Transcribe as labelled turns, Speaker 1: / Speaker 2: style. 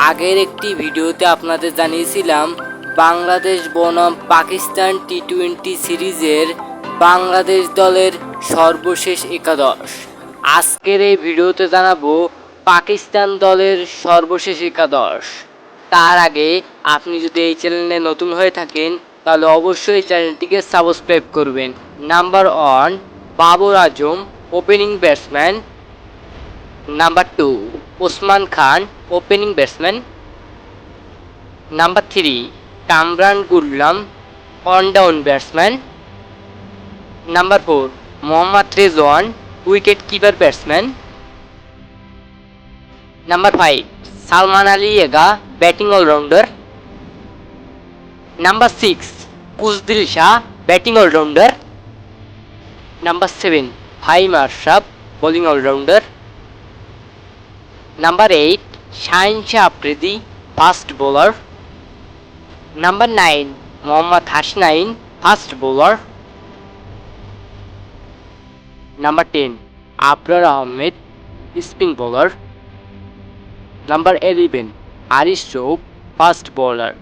Speaker 1: আগের একটি ভিডিওতে আপনাদের জানিয়েছিলাম বাংলাদেশ বনাম পাকিস্তান টি-20 সিরিজের বাংলাদেশ দলের সর্বশেষ একাদশ। আজকের এই ভিডিওতে জানাবো পাকিস্তান দলের সর্বশেষ একাদশ। তার আগে আপনি যদি এই চ্যানেলে নতুন হয়ে থাকেন তাহলে অবশ্যই চ্যানেলটিকে সাবস্ক্রাইব করবেন। Number 1 Babar Azam opening batsman. Number 2 Usman Khan opening batsman. Number 3 Kamran Ghulam one down batsman. Number 4 Mohammad Rizwan wicket keeper batsman. Number 5 Salman Ali Agha batting allrounder. Number 6 Khushdil Shah batting allrounder. Number 7 Faheem Ashraf bowling allrounder. Number 8 Shaheen Shah Afridi fast bowler. Number 9 Mohammad Hasnain fast bowler. Number 10 Abrar Ahmed spin bowler. Number 11 হারিস Rauf fast bowler.